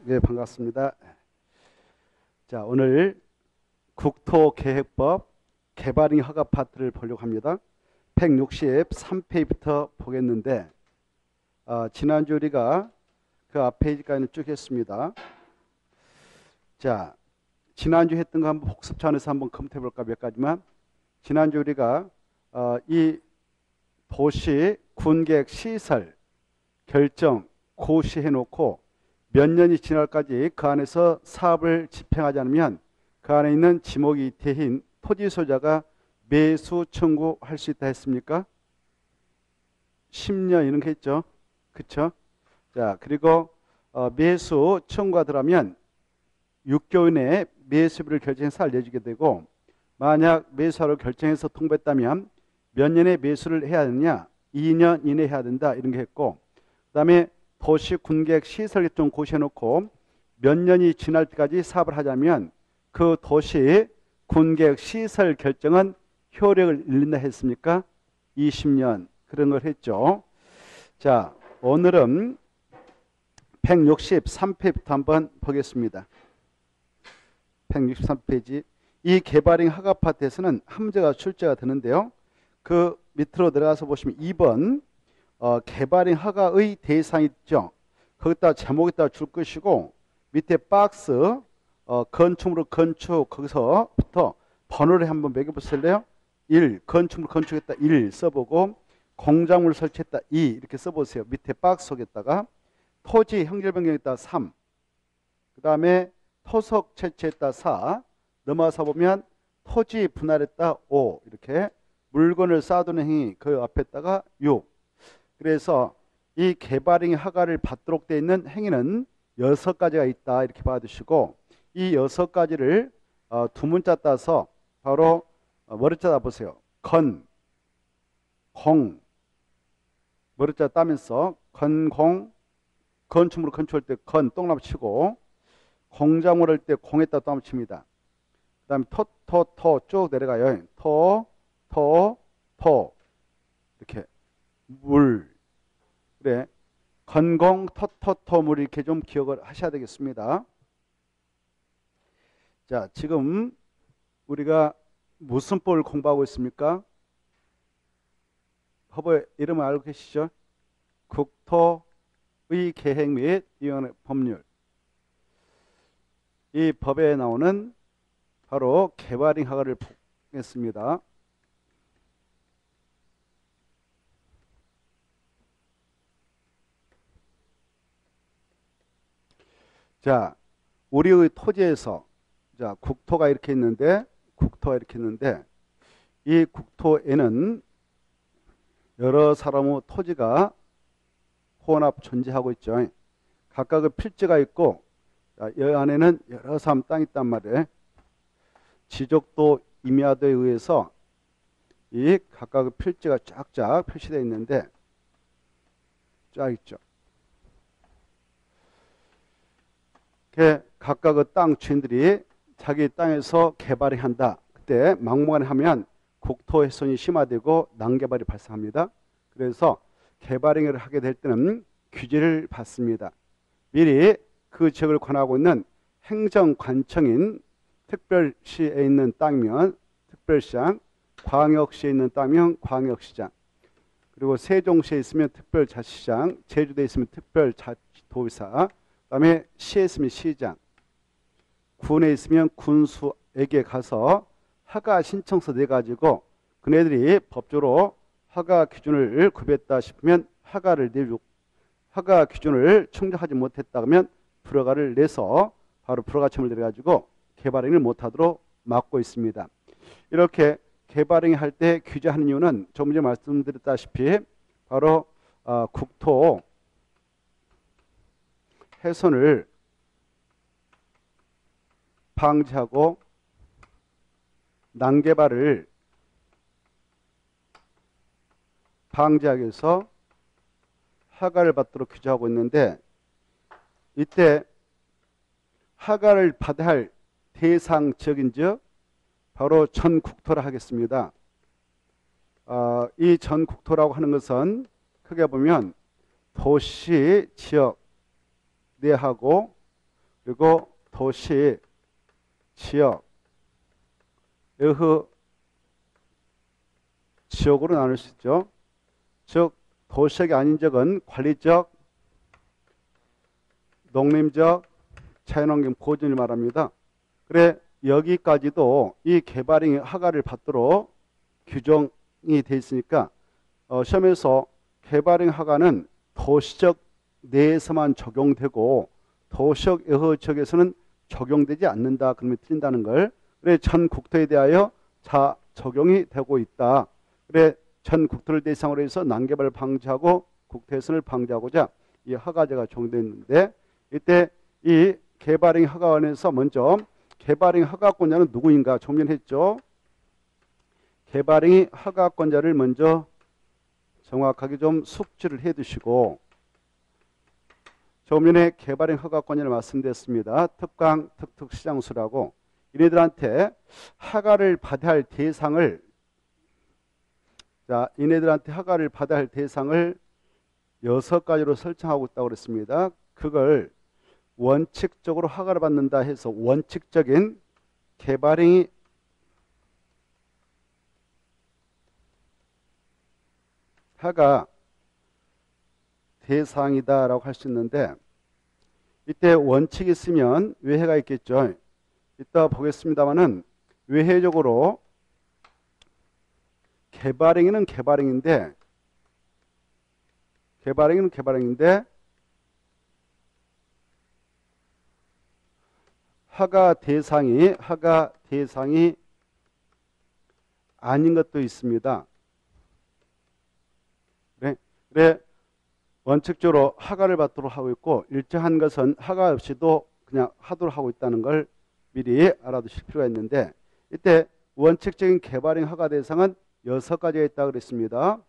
네, 반갑습니다. 자, 오늘 국토계획법 개발인 허가 파트를 보려고 합니다. 163페이지부터 보겠는데 지난주 우리가 그 앞 페이지까지는 쭉 했습니다. 자, 지난주 했던 거 한번 복습 차원에서 한번 검토해 볼까 몇 가지만. 지난주 우리가 이 도시 군계획 시설 결정 고시해 놓고 몇 년이 지날까지 그 안에서 사업을 집행하지 않으면 그 안에 있는 지목이 이태인 토지 소유자가 매수 청구할 수 있다 했습니까? 10년 이런 게 있죠. 그쵸? 자, 그리고 매수 청구가 들어가면 6개월 내에 매수비를 결정해서 알려주게 되고, 만약 매수하러 결정해서 통보했다면 몇 년에 매수를 해야 되느냐? 2년 이내에 해야 된다 이런 게 했고, 그 다음에 도시 군계획 시설 결정 고시해놓고 몇 년이 지날 때까지 사업을 하자면 그 도시 군계획 시설 결정은 효력을 잃는다 했습니까? 20년 그런 걸 했죠. 자, 오늘은 163페이지부터 한번 보겠습니다. 163페이지. 이 개발인 허가 파트에서는 함재가 출제가 되는데요. 그 밑으로 내려가서 보시면 2번 개발인 허가의 대상이 있죠. 거기다 제목에다 줄 것이고, 밑에 박스 건축물로 건축, 거기서부터 번호를 한번 매겨보실래요? 1 건축물 건축했다 1 써보고, 공작물 설치했다 2 이렇게 써보세요. 밑에 박스 속에다가 토지 형질 변경했다 3, 그 다음에 토속 채취했다 4, 넘어서 보면 토지 분할했다 5, 이렇게 물건을 쌓아두는 행위 그 앞에다가 6. 그래서 이 개발인 허가를 받도록 되어 있는 행위는 6가지가 있다 이렇게 봐두시고, 이 6가지를 두 문자 따서 바로 머리자 따보세요. 건, 공, 머리자 따면서 건, 공, 건축물을 건축할 때 건 똥나무 치고, 공작물 할 때 공에다 똥나무 칩니다. 그 다음에 토 쭉 내려가요. 토 이렇게 물. 그래, 건공 토물 이렇게 좀 기억을 하셔야 되겠습니다. 자, 지금 우리가 무슨 법을 공부하고 있습니까? 법의 이름을 알고 계시죠? 국토의 계획 및 이용의 법률. 이 법에 나오는 바로 개발인 허가를 보겠습니다. 자, 우리의 토지에서, 자, 국토가 이렇게 있는데, 이 국토에는 여러 사람의 토지가 혼합 존재하고 있죠. 각각의 필지가 있고, 자, 이 안에는 여러 사람 땅이 있단 말이에요. 지적도 임야도에 의해서 이 각각의 필지가 쫙쫙 표시되어 있는데, 쫙 있죠. 각각의 땅 주인들이 자기 땅에서 개발을 한다. 그때 막무가내 하면 국토 훼손이 심화되고 난개발이 발생합니다. 그래서 개발행위를 하게 될 때는 규제를 받습니다. 미리 그 지역을 관할하고 있는 행정관청인 특별시에 있는 땅이면 특별시장, 광역시에 있는 땅이면 광역시장, 그리고 세종시에 있으면 특별자치시장, 제주도에 있으면 특별도지사, 그 다음에 시에 있으면 시장, 군에 있으면 군수에게 가서 허가 신청서 내가지고 그네들이 법적으로 허가 기준을 구비했다 싶으면 허가를 내주고, 허가 기준을 충족하지 못했다 그러면 불허가를 내서 바로 불허가청을 내려가지고 개발행위를 못하도록 막고 있습니다. 이렇게 개발행위 할 때 규제하는 이유는 조금 전에 말씀드렸다시피 바로 국토 훼손을 방지하고 난개발을 방지하기 위해서 허가를 받도록 규제하고 있는데, 이때 허가를 받아야 할 대상 지역인즉 바로 전국토라 하겠습니다. 이 전국토라고 하는 것은 크게 보면 도시 지역 내하고 그리고 도시, 지역, 여흐 지역으로 나눌 수 있죠. 즉 도시역이 아닌 적은 관리적, 농림적, 자연환경 보존을 말합니다. 그래 여기까지도 이 개발행위 허가를 받도록 규정이 돼 있으니까 시험에서 개발행위 허가는 도시적 내에서만 적용되고 도시적 여러 지역에서는 적용되지 않는다. 그러면 틀린다는 걸. 그래 전 국토에 대하여 자 적용이 되고 있다. 그래 전 국토를 대상으로 해서 난개발을 방지하고 국토훼손을 방지하고자 이 허가제가 적용됐는데 이때 이 개발행위 허가원에서 먼저 개발행위 허가권자는 누구인가 좀 전에 했죠. 개발행위 허가권자를 먼저 정확하게 좀 숙지를 해 두시고 조금 전에 개발행위 허가권자를 말씀드렸습니다. 특강, 특특시장수라고 이네들한테 허가를 받아야 할 대상을 이네들한테 허가를 받아야 할 대상을 6가지로 설정하고 있다고 그랬습니다. 그걸 원칙적으로 허가를 받는다 해서 원칙적인 개발행위 허가 대상이다라고 할 수 있는데 이때 원칙이 있으면 외해가 있겠죠. 이따 보겠습니다만은 외해적으로 개발행위는 개발행위인데 허가 대상이 아닌 것도 있습니다. 그래 원칙적으로 허가를 받도록 하고 있고 일정한 것은 허가 없이도 그냥 하도록 하고 있다는 걸 미리 알아두실 필요가 있는데 이때 원칙적인 개발행위 허가 대상은 6가지가 있다고 그랬습니다.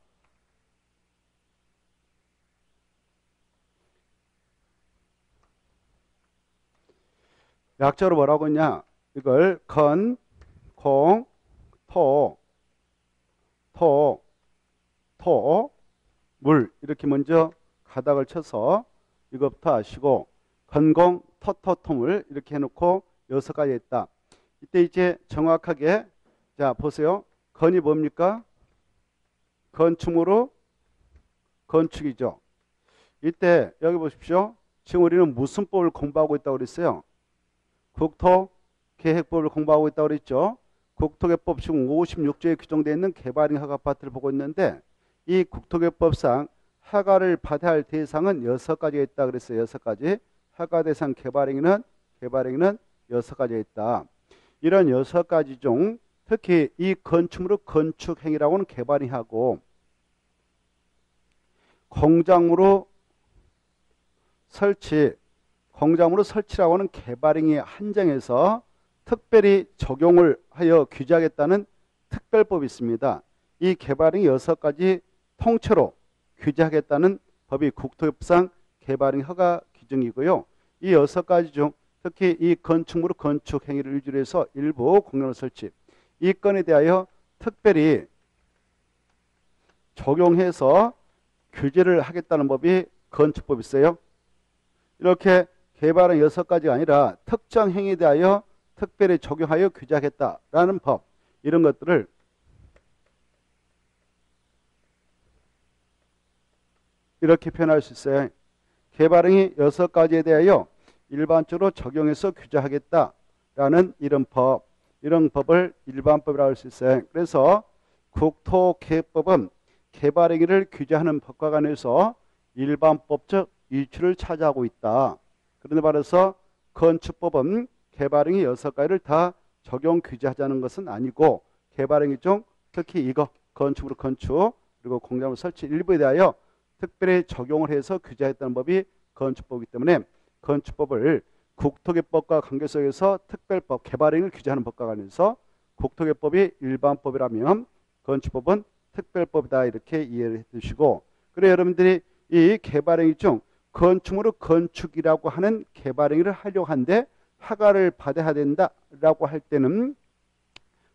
약자로 뭐라고 했냐? 이걸 건, 콩, 토, 물 이렇게 먼저 가닥을 쳐서 이것부터 아시고 건공, 토물 이렇게 해놓고 6가지 있다. 이때 이제 정확하게 자 보세요. 건이 뭡니까? 건축으로 건축이죠. 이때 여기 보십시오. 지금 우리는 무슨 법을 공부하고 있다고 그랬어요? 국토계획법을 공부하고 있다고 그랬죠. 국토계획법 지금 56조에 규정되어 있는 개발행위 허가 파트를 보고 있는데 이 국토계획법상 허가를 받아야 할 대상은 6가지가 있다 그랬어요. 6가지. 허가 대상 개발행위는 6가지가 있다. 이런 6가지 중 특히 이 건축물의 건축행위라고는 개발행위하고 공작물의 설치라고 하는 개발행위에 한정해서 특별히 적용을 하여 규제하겠다는 특별법이 있습니다. 이 개발행위 6가지 통째로 규제하겠다는 법이 국토법상 개발행위 허가 규정이고요. 이 6가지 중 특히 이 건축물의 건축행위를 위주로 해서 일부 공론화 설치 이 건에 대하여 특별히 적용해서 규제를 하겠다는 법이 건축법이 있어요. 이렇게 개발은 6가지가 아니라 특정 행위에 대하여 특별히 적용하여 규제하겠다라는 법 이런 것들을 이렇게 표현할 수 있어요. 개발행위 6가지에 대하여 일반적으로 적용해서 규제하겠다라는 이런 법을 일반법이라고 할 수 있어요. 그래서 국토계획법은 개발행위를 규제하는 법과 관해서 일반법적 이치를 차지하고 있다. 그런데 말해서 건축법은 개발행위 6가지를 다 적용 규제하자는 것은 아니고 개발행위 중 특히 이거 건축으로 건축 그리고 공작물 설치 일부에 대하여 특별히 적용을 해서 규제했다는 법이 건축법이기 때문에 건축법을 국토계획법과 관계 속에서 특별법 개발행위를 규제하는 법과 관해서 국토계획법이 일반법이라면 건축법은 특별법이다 이렇게 이해를 해두시고 그래 여러분들이 이 개발행위 중 건축물의 건축이라고 하는 개발행위를 하려고 하는데 허가를 받아야 된다라고 할 때는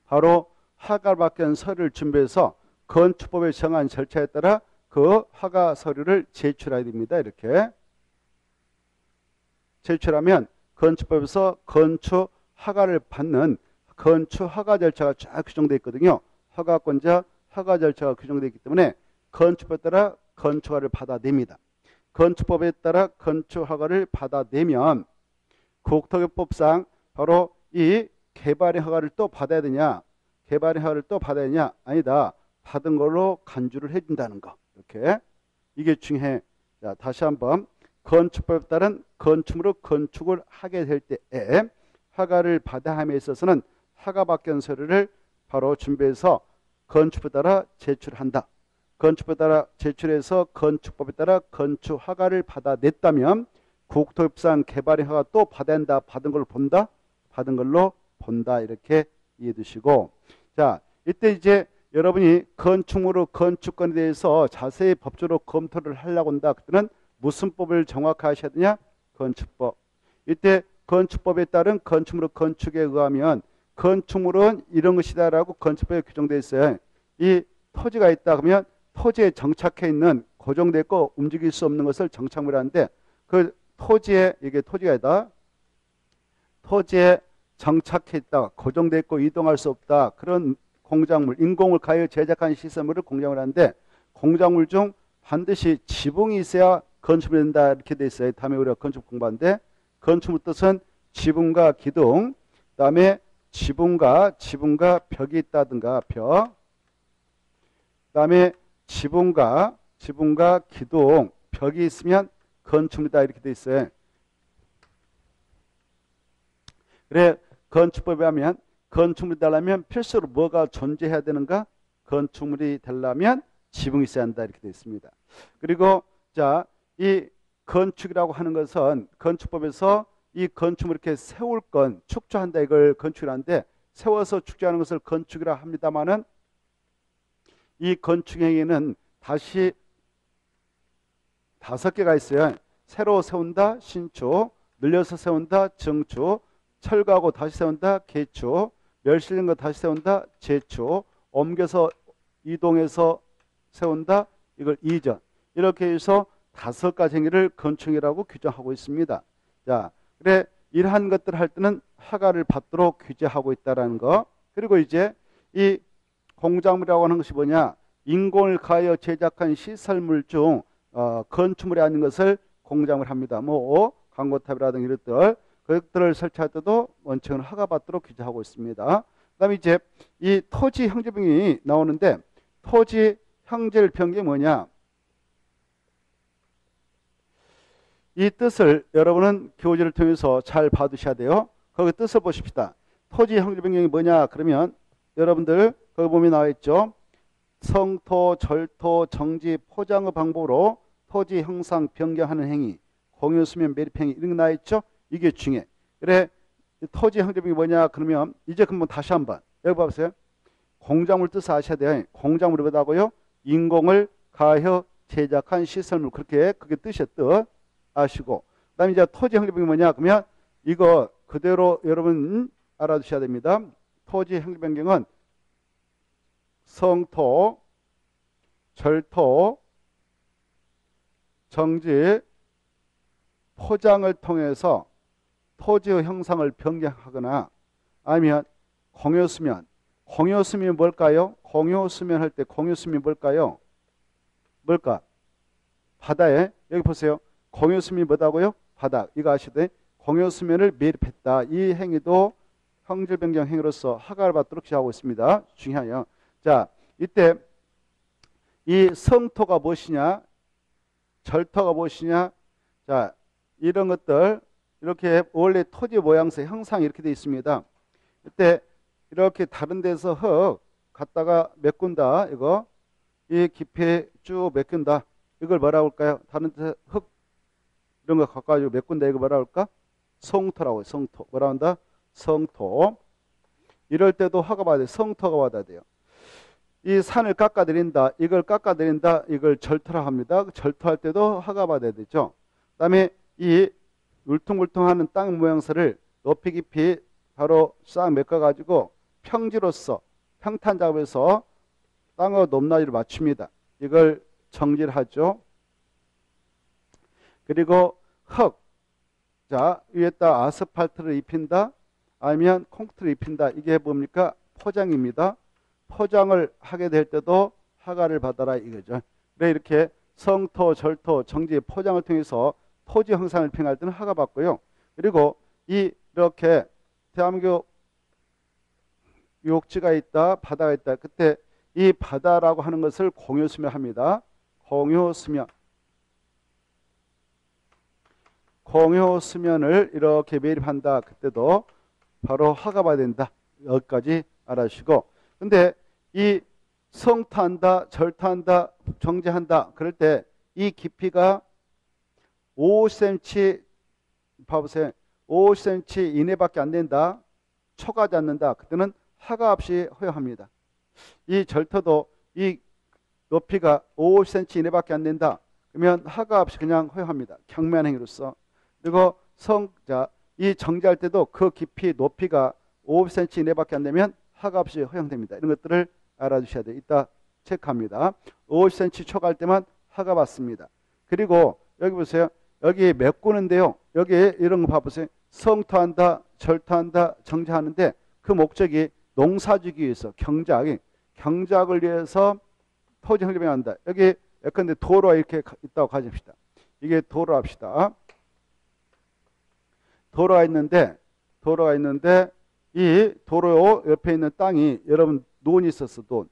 바로 허가를 받기 위한 서류를 준비해서 건축법에 정한 절차에 따라 그 허가 서류를 제출해야 됩니다. 이렇게 제출하면 건축법에서 건축 허가를 받는 건축 허가 절차가 쫙 규정되어 있거든요. 허가권자, 허가 절차가 규정되어 있기 때문에 건축법에 따라 건축허가를 받아냅니다. 건축법에 따라 건축허가를 받아내면 국토교법상 바로 이 개발의 허가를 또 받아야 되냐? 개발의 허가를 또 받아야 되냐? 아니다. 받은 걸로 간주를 해준다는 거. 이렇게. 이게 중요해. 자, 다시 한번. 건축법에 따른 건축물로 건축을 하게 될 때에 허가를 받아 함에 있어서는 허가 받견 서류를 바로 준비해서 건축법에 따라 제출한다. 건축법에 따라 제출해서 건축법에 따라 건축 허가를 받아냈다면 국토협상 개발의 허가 또 받아야 한다. 받은 걸로 본다. 받은 걸로 본다. 이렇게 이해해 두시고, 자, 이때 이제 여러분이 건축물의 건축권에 대해서 자세히 법적으로 검토를 하려고 한다. 그때는 무슨 법을 정확히 하셔야 되냐? 건축법. 이때 건축법에 따른 건축물의 건축에 의하면 건축물은 이런 것이다라고 건축법에 규정되어 있어요. 이 토지가 있다 그러면 토지에 정착해 있는 고정되어 있고 움직일 수 없는 것을 정착물이라는데, 그 토지에, 이게 토지가 있다. 토지에 정착해 있다. 고정되어 있고 이동할 수 없다. 그런 공작물, 인공을 가하여 제작한 시설물을 공작물 하는데, 공작물 중 반드시 지붕이 있어야 건축물이 된다. 이렇게 돼 있어요. 다음에 우리가 건축 공부하는데, 건축물 뜻은 지붕과 기둥, 그 다음에 지붕과 벽이 있다든가 벽, 그 다음에 지붕과 기둥, 벽이 있으면 건축물이다. 이렇게 돼 있어요. 그래, 건축법에 하면 건축물이 되려면 필수로 뭐가 존재해야 되는가? 건축물이 되려면 지붕이 있어야 한다. 이렇게 되어 있습니다. 그리고 자, 이 건축이라고 하는 것은 건축법에서 이 건축물을 이렇게 세울 건, 축조한다. 이걸 건축이라는데, 세워서 축조하는 것을 건축이라 합니다만은 이 건축행위는 다시 5개가 있어요. 새로 세운다, 신축, 늘려서 세운다, 증축, 철거하고 다시 세운다, 개축, 멸실된 거 다시 세운다, 재축, 옮겨서 이동해서 세운다, 이걸 이전. 이렇게 해서 5가지 행위를 건축이라고 규정하고 있습니다. 자, 그래, 이러한 것들을 할 때는 허가를 받도록 규제하고 있다는 거. 그리고 이제 이 공작물이라고 하는 것이 뭐냐? 인공을 가하여 제작한 시설물 중 건축물이 아닌 것을 공작물 합니다. 뭐 광고탑이라든가 이런 것들, 그것들을 설치할 때도 원칙은 허가받도록 규제하고 있습니다. 그 다음에 이제 이 토지 형질병이 나오는데, 토지 형질병이 뭐냐? 이 뜻을 여러분은 교재를 통해서 잘 봐두셔야 돼요. 거기 뜻을 보십시다. 토지 형질변경이 뭐냐? 그러면 여러분들 거기 보면 나와 있죠. 성토, 절토, 정지, 포장의 방법으로 토지 형상 변경하는 행위, 공유수면 매립행위 이런 거 나와 있죠. 이게 중요해. 그래, 토지 형질변경이 뭐냐? 그러면 이제 그러면 다시 한번 여기 봐보세요. 공작물 뜻을 아셔야 돼요. 공작물이 뭐다고요? 인공을 가하여 제작한 시설물. 그게 뜻이야. 뜻 아시고, 그 다음에 이제 토지 형질변경이 뭐냐? 그러면 이거 그대로 여러분 알아두셔야 됩니다. 토지 형질변경은 성토, 절토, 정지, 포장을 통해서 토지의 형상을 변경하거나 아니면 공유수면. 공유수면이 뭘까요? 공유수면 할 때 공유수면이 뭘까요? 뭘까? 바다에, 여기 보세요. 공유수면이 뭐다고요? 바다. 이거 아시되 공유수면을 매립했다. 이 행위도 형질변경 행위로서 허가를 받도록 규정하고 있습니다. 중요해요. 자, 이때 이 성토가 무엇이냐? 절토가 무엇이냐? 자, 이런 것들 이렇게 원래 토지 모양새 형상이 이렇게 되어 있습니다. 이때 이렇게 다른 데서 흙 갖다가 메꾼다. 이거 이 깊이 쭉 메꾼다. 이걸 뭐라고 할까요? 다른 데서 흙 이런 거 갖가지고 메꾼다. 이거 뭐라고 할까? 성토라고 해요. 성토. 뭐라고 한다? 성토. 이럴 때도 허가 받아야 돼요. 성토가 받아야 돼요. 이 산을 깎아내린다. 이걸 깎아내린다. 이걸 절토라고 합니다. 절토할 때도 허가 받아야 되죠. 그 다음에 이 울퉁불퉁하는 땅 모양새를 높이 깊이 바로 싹 메꿔가지고 평지로서 평탄 작업에서 땅의 높낮이를 맞춥니다. 이걸 정지를 하죠. 그리고 흙. 자, 위에다 아스팔트를 입힌다, 아니면 콘크리트를 입힌다. 이게 뭡니까? 포장입니다. 포장을 하게 될 때도 허가를 받아라 이거죠. 그래 이렇게 성토, 절토, 정지, 포장을 통해서 토지 형상을 평할 때는 허가 받고요. 그리고 이렇게 대한민국 욕지가 있다, 바다가 있다. 그때 이 바다라고 하는 것을 공유수면 합니다. 공유수면. 공유수면을 이렇게 매립한다. 그때도 바로 허가받아야 된다. 여기까지 알아주시고. 근데 이 성토한다, 절토한다, 정지한다. 그럴 때 이 깊이가 5cm, 봐보세요. 5cm 이내밖에 안 된다. 초과하지 않는다. 그때는 허가 없이 허용합니다. 이 절토도 이 높이가 5cm 이내밖에 안 된다. 그러면 허가 없이 그냥 허용합니다. 경미한 행위로서. 그리고 이 정지할 때도 그 깊이 높이가 5cm 이내밖에 안 되면 허가 없이 허용됩니다. 이런 것들을 알아두셔야 돼요. 이따 체크합니다. 50cm 초과할 때만 허가 받습니다. 그리고 여기 보세요. 여기 메꾸는데요. 여기 이런 거 봐보세요. 성토한다, 절토한다, 정지하는데 그 목적이 농사지기 위해서 경작을 위해서 토지 형리병 한다. 여기 예컨대 도로가 이렇게 있다고 가집시다. 이게 도로 합시다. 도로가 있는데 이 도로 옆에 있는 땅이 여러분 논이 있었어. 논.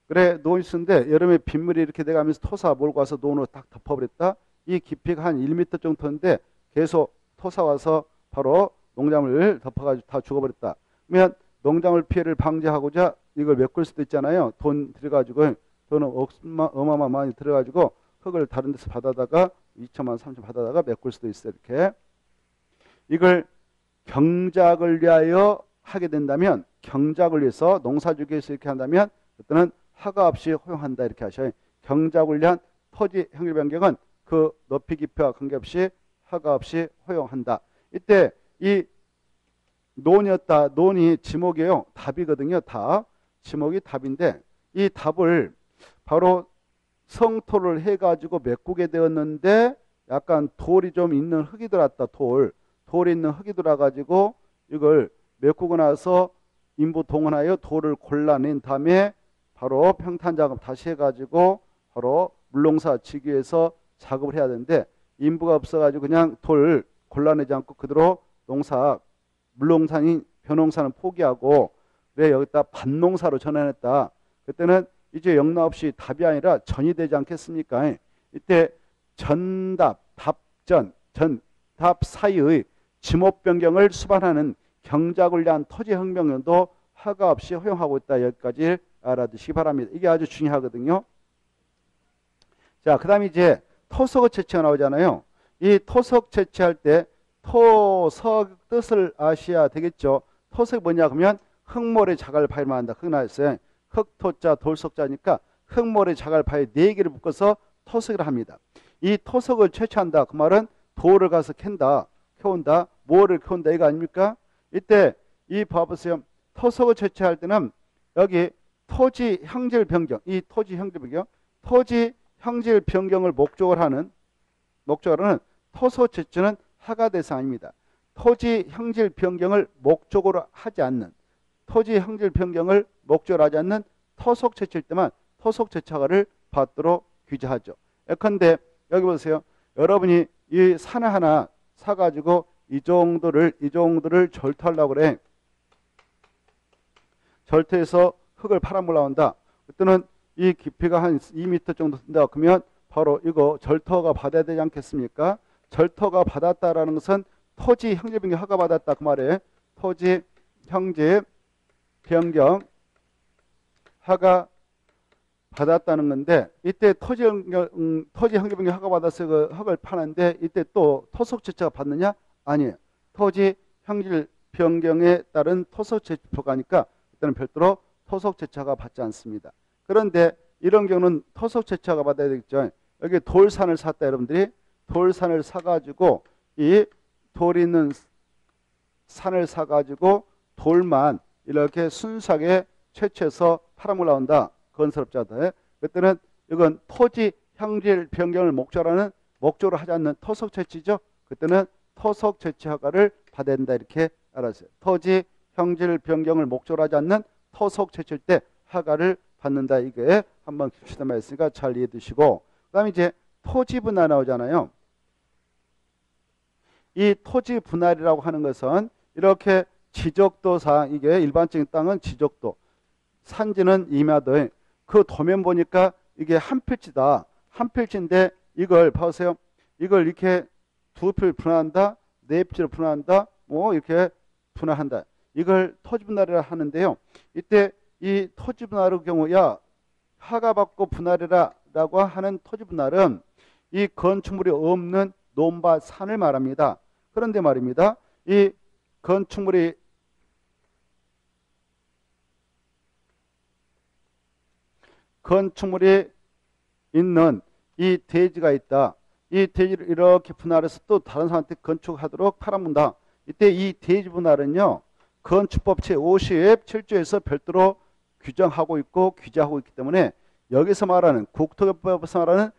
그래 논이 있었는데 여름에 빗물이 이렇게 돼가면서 토사 몰고 와서 논으로 딱 덮어버렸다. 이 깊이가 한 1m 정도인데 계속 토사 와서 바로 농작물을 덮어가지고 다 죽어버렸다. 그러면 농작물 피해를 방지하고자 이걸 메꿀 수도 있잖아요. 돈 들여가지고 돈은 어마어마 많이 들어가지고 흙을 다른 데서 받아다가 2천만 3천 받아다가 메꿀 수도 있어요. 이렇게 이걸 경작을 위하여 하게 된다면 경작을 위해서 농사주기 위해서 이렇게 한다면 그때는 허가 없이 허용한다 이렇게 하셔요. 경작을 위한 토지 형질 변경은 그 높이 깊이와 관계없이 허가 없이 허용한다. 이때 이 논이었다. 논이 지목이에요. 답이거든요. 답. 지목이 답인데 이 답을 바로 성토를 해가지고 메꾸게 되었는데 약간 돌이 좀 있는 흙이 들어왔다. 돌이 있는 흙이 들어와가지고 이걸 메꾸고 나서 인부 동원하여 돌을 골라낸 다음에 바로 평탄 작업 다시 해가지고 바로 물농사 지기 위해서 작업을 해야 되는데 인부가 없어가지고 그냥 돌 골라내지 않고 그대로 물농사인 벼농사는 포기하고 왜 여기다 밭농사로 전환했다. 그때는 이제 영락 없이 답이 아니라 전이 되지 않겠습니까? 이때 전답, 답 사이의 지목 변경을 수반하는 경작을 위한 토지 혁명도 허가 없이 허용하고 있다. 여기까지 알아두시기 바랍니다. 이게 아주 중요하거든요. 자, 그 다음에 이제 토석 채취가 나오잖아요. 이 토석 채취할 때 토석 뜻을 아셔야 되겠죠. 토석이 뭐냐 그러면 흙모래 자갈 파일만 한다. 흙 나왔어요. 흙토자 돌석자니까 흙모래 자갈 파일 4개를 묶어서 토석을 합니다. 이 토석을 채취한다. 그 말은 돌을 가서 캐온다. 뭐를 캐온다 이거 아닙니까? 이때 이 봐보세요. 토석을 채취할 때는 여기 토지 형질 변경, 토지 형질 변경을 목적으로 하는 토석 채취는 허가 대상입니다. 토지 형질 변경을 목적으로 하지 않는 토석 채취일 때만 토석 채취 허가를 받도록 규제하죠. 예컨대 여기 보세요. 여러분이 이 산을 하나 사가지고 이 정도를 절토하려고 그래. 절토해서 흙을 파란물 나온다. 그때는 이 깊이가 한 2m 정도 된다. 그러면 바로 이거 절토가 받아야 되지 않겠습니까? 절토가 받았다라는 것은 토지 형질 변경 허가 받았다 그 말이에요. 토지 형질 변경 허가 받았다는 건데 이때 토지 형질 변경 허가 받아서 그 흙을 파는데 이때 또 토속 채취가 받느냐? 아니에요. 토지 형질 변경에 따른 토속 채취표가 하니까 그때는 별도로 토속 채취가 받지 않습니다. 그런데 이런 경우는 토속 채취가 받아야 되겠죠. 여기 돌산을 샀다 여러분들이 돌산을 사가지고 이 돌이 있는 산을 사가지고 돌만 이렇게 순수하게 채취해서 파란물 나온다. 건설업자들. 그때는 이건 토지 형질 변경을 목적으로 하지 않는 토속 채취죠. 그때는 토속 채취 허가를 받아야 된다 이렇게 알았어요. 토지 형질 변경을 목적으로 하지 않는 토속 채취일 때 허가를 받는다. 이게 한번 기출시험에 있으니까 잘 이해해 두시고, 그다음에 이제 토지 분할 나오잖아요. 이 토지 분할이라고 하는 것은 이렇게 지적도상, 이게 일반적인 땅은 지적도, 산지는 임야도, 그 도면 보니까 이게 한 필지다. 한 필지인데 이걸 봐보세요. 이걸 이렇게 두 필 분할한다, 네 필지로 분할한다, 뭐 이렇게 분할한다. 이걸 토지 분할이라 하는데요. 이때 이 토지 분할의 경우, 야, 허가받고 분할이라 라고 하는 토지 분할은 이 건축물이 없는 논밭 산을 말합니다. 그런데 말입니다. 이 건축물이 있는 이 대지가 있다. 이 대지를 이렇게 분할해서 또 다른 사람한테 건축하도록 팔아문다. 이때 이 대지 분할은요, 건축법 제57조에서 별도로 규정하고 있고 규제하고 있기 때문에 여기서 말하는 국토교법에서 말하는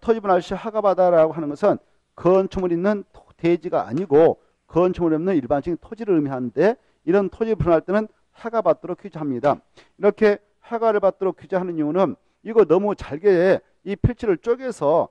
토지 분할 시 허가받아라고 하는 것은 건축물이 있는 대지가 아니고 건축물이 없는 일반적인 토지를 의미하는데, 이런 토지 분할 때는 허가받도록 규제합니다. 이렇게 허가를 받도록 규제하는 이유는 이거 너무 잘게 이 필지를 쪼개서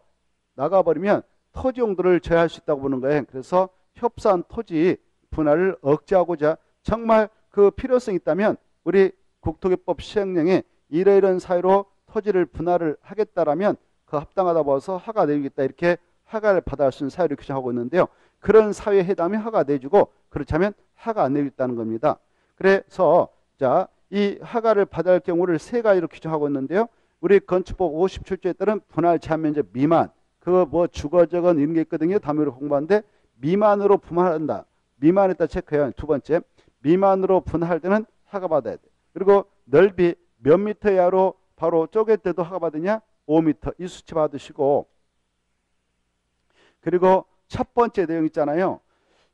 나가버리면 토지 용도를 제한할 수 있다고 보는 거예요. 그래서 협소한 토지 분할을 억제하고자 정말 그 필요성이 있다면 우리 국토교법 시행령에 이러이러한 사유로 토지를 분할을 하겠다라면 그 합당하다 봐서 허가 내주겠다, 이렇게 허가를 받아야 할 수 있는 사유를 규정하고 있는데요. 그런 사유에 해당하면 허가 내주고, 그렇지 않으면 허가 안 내주겠다는 겁니다. 그래서 자, 이 허가를 받아야 할 경우를 세 가지로 규정하고 있는데요. 우리 건축법 57조에 따른 분할 제한 면적 미만, 그거 뭐 주거적은 이런 게 있거든요. 다음에 공부하는데 미만으로 분할한다. 미만에다 체크해요. 두 번째, 미만으로 분할 때는 허가 받아야 돼. 그리고 넓이 몇 미터 이하로 바로 쪼갤 때도 허가 받으냐? 5m. 이 수치 받으시고, 그리고 첫 번째 내용 있잖아요.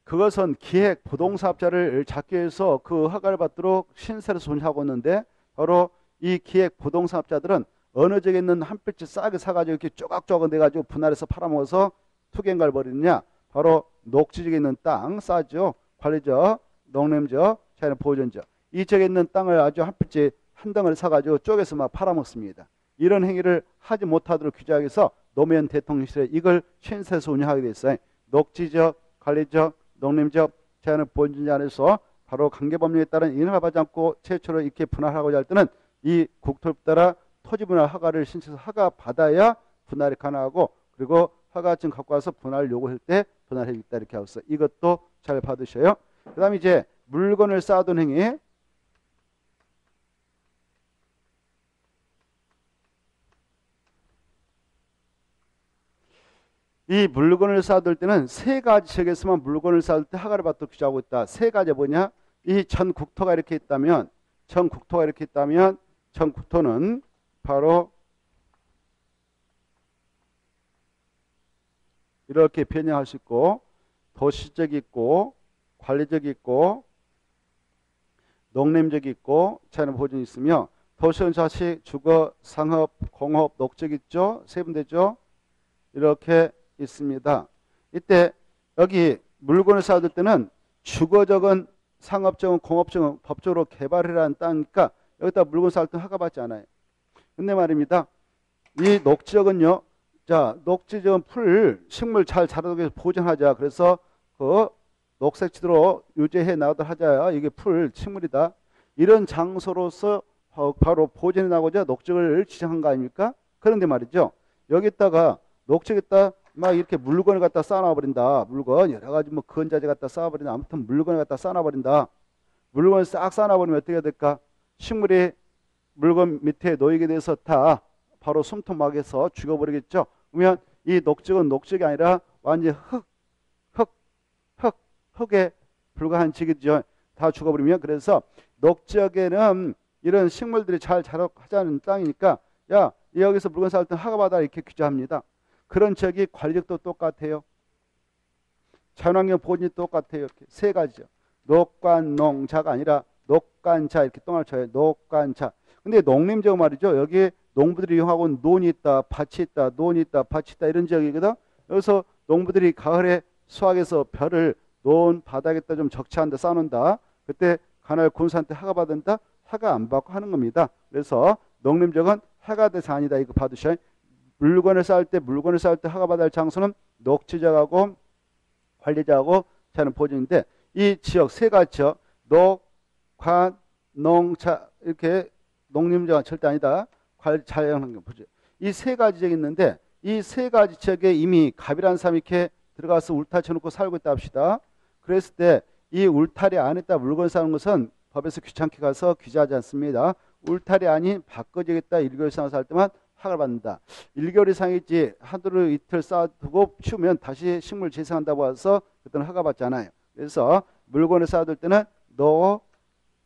그것은 기획 부동산업자를 잡기 위해서 그 허가를 받도록 신설을 손하고 있는데, 바로 이 기획 부동산업자들은 어느 지역에 있는 한 필지 싸게 사가지고 이렇게 쪼각쪼각 내가지고 분할해서 팔아먹어서 투경가를 벌이느냐? 바로 녹지지역에 있는 땅 싸죠. 관리적, 농림적, 자연 보존적. 이 지역에 있는 땅을 아주 한 필지 한 덩어리 사가지고 쪼개서 막 팔아먹습니다. 이런 행위를 하지 못하도록 규제하기 위해서 노무현 대통령실에 이걸 신설해서 운영하게 됐어요. 녹지적, 관리적, 농림적, 자연을 보존지 안에서 바로 관계법령에 따른 인허가 받지 않고 최초로 이렇게 분할하고자 할 때는 이 국토법 따라 토지 분할 허가를 신청해서 허가 받아야 분할이 가능하고, 그리고 허가증 갖고 와서 분할 요구할 때 분할해 주겠다 이렇게 하고 있어요. 이것도 잘 받으셔요. 그 다음에 이제 물건을 쌓아둔 행위. 이 물건을 쌓아둘 때는 세 가지 지역에서만 물건을 쌓을 때 허가를 받도록 규정하고 있다. 세 가지 뭐냐? 이 전 국토가 이렇게 있다면, 전 국토는 바로 이렇게 변형할 수 있고, 도시적이 있고, 관리적이 있고, 농림적이 있고, 자연 보존이 있으며, 도시는 자식, 주거, 상업, 공업, 녹적 있죠? 세분되죠? 이렇게 있습니다. 이때 여기 물건을 쌓아둘 때는 주거적은, 상업적은, 공업적은 법적으로 개발이라는 땅이니까 여기다 물건 쌓을 때 허가받지 않아요. 근데 말입니다. 이 녹지적은요. 자, 녹지적은 풀, 식물 잘 자라게 위해서 보존하자. 그래서 그 녹색 지도로 유지해 나가도록 하자. 이게 풀, 식물이다. 이런 장소로서 바로 보존해 나가고자 녹지를 지정한 거 아닙니까? 그런데 말이죠. 여기다가 녹지에다 막 이렇게 물건을 갖다 쌓아놔버린다. 물건 여러 가지 뭐 건자재 갖다 쌓아버린다. 아무튼 물건을 갖다 쌓아놔버린다. 물건을 싹 쌓아놔버리면 어떻게 될까? 식물이 물건 밑에 놓이게 돼서 다 바로 숨통막에서 죽어버리겠죠. 그러면 이 녹적은 녹적이 아니라 완전 흙에 불과한 지역이죠. 다 죽어버리면. 그래서 녹지역에는 이런 식물들이 잘 자라하자는 땅이니까, 야, 여기서 물건 쌓을 때 허가받아 이렇게 규정합니다. 그런 지역이 관리적도 똑같아요. 자연환경 보존이 똑같아요. 이렇게 세 가지죠. 녹관농자가 아니라 녹관자, 이렇게 똥을 쳐요. 녹관자. 근데 농림지역 말이죠. 여기 농부들이 이용하고 논이 있다, 밭이 있다, 논이 있다, 밭이 있다, 이런 지역이거든. 여기서 농부들이 가을에 수학에서 별을 놓은 바닥에다 좀 적치한다 쌓는다. 그때 관할 군수한테 허가받는다. 허가 안 받고 하는 겁니다. 그래서 농림적은 허가 대상 아니다. 이거 받으셔야. 물건을 쌓을 때 허가받아야 할 장소는 녹지자하고 관리자하고 자는 보증인데 이 지역 세 가지 지역 녹, 관, 농, 자 이렇게 농림지역은 절대 아니다. 자연환경 보죠. 이 세 가지 지역이 있는데 이 세 가지 지역에 이미 갑이라는 사람이 이렇게 들어가서 울타리 쳐놓고 살고 있다 합시다. 그랬을 때 이 울타리 안에다 물건 쌓는 것은 법에서 귀찮게 가서 규제하지 않습니다. 울타리 안이 바꿔지겠다 1개월 이상 살 때만 허가를 받는다. 1개월 이상이지 하루 이틀 쌓아두고 치우면 다시 식물 재생한다고 해서 그때는 허가받지 않아요. 그래서 물건을 쌓아둘 때는 노,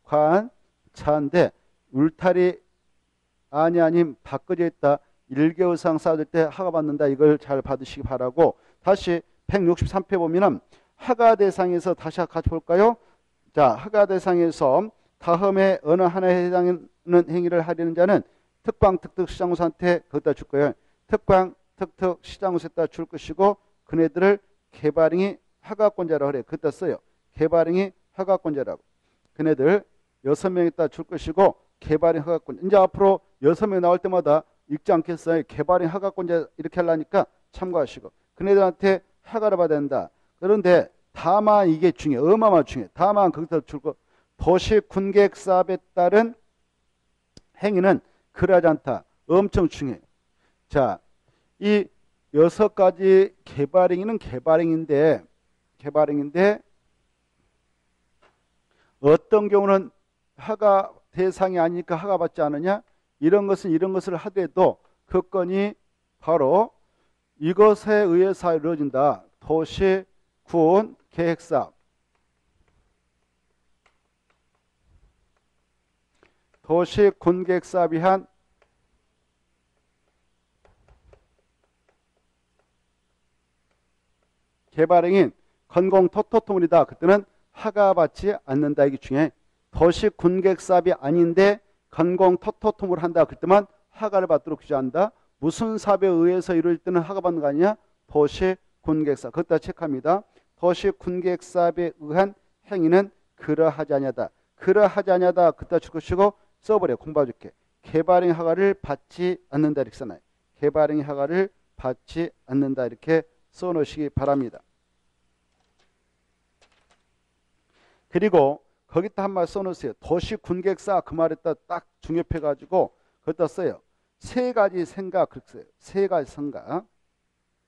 관, 차인데 울타리 안이 아닌 바꿔져 있다. 1개월 이상 쌓아둘 때 허가받는다. 이걸 잘 받으시기 바라고 다시 163페 보면은 허가 대상에서 다시 같이 볼까요? 자, 허가 대상에서 다음에 어느 하나에 해당하는 행위를 하려는 자는 특광, 특특, 시장구사한테 거기다 줄 거예요. 특광, 특특, 시장구사에다 줄 것이고 그네들을 개발행위 허가권자라고 그래요. 그때 써요. 개발행위 허가권자라고. 그네들 6명에다 줄 것이고 개발행위 허가권자. 이제 앞으로 6명 나올 때마다 읽지 않겠어요. 개발행위 허가권자 이렇게 하려니까 참고하시고. 그네들한테 허가를 받아야 된다. 그런데 다만 이게 중요해. 어마어마 중요해. 다만 거기서 줄 거. 도시 군계획 사업에 따른 행위는 그러하지 않다. 엄청 중요해. 자, 이 6가지 개발행위는 개발행위인데 어떤 경우는 허가 대상이 아니니까 허가받지 않느냐? 이런 것을 하더라도 그 건이 바로 이것에 의해서 이루어진다. 도시, 군, 계획사업. 도시, 군, 계획사업이 한 개발행위인 건공 토토토물이다. 그때는 허가받지 않는다. 이게 중요해. 도시, 군, 계획사업이 아닌데 건공 토토토물 한다. 그때만 허가를 받도록 규제한다. 무슨 사업에 의해서 이루어질 때는 허가받는 거 아니냐? 도시, 군, 계획사업. 그것다 체크합니다. 도시, 군, 계획사업에 의한 행위는 그러하지 아니하다. 그러하지 아니하다. 그따 줄 것이고 써버려. 공부해줄게. 개발행위 허가를 받지 않는다. 이렇게 써놔요. 개발행위 허가를 받지 않는다. 이렇게 써놓으시기 바랍니다. 그리고 거기다 한 말 써놓으세요. 도시, 군, 계획사업 그 말에다 딱 중요해가지고 거기다 써요. 세 가지 생각 그렇게 써요. 세 가지 생각.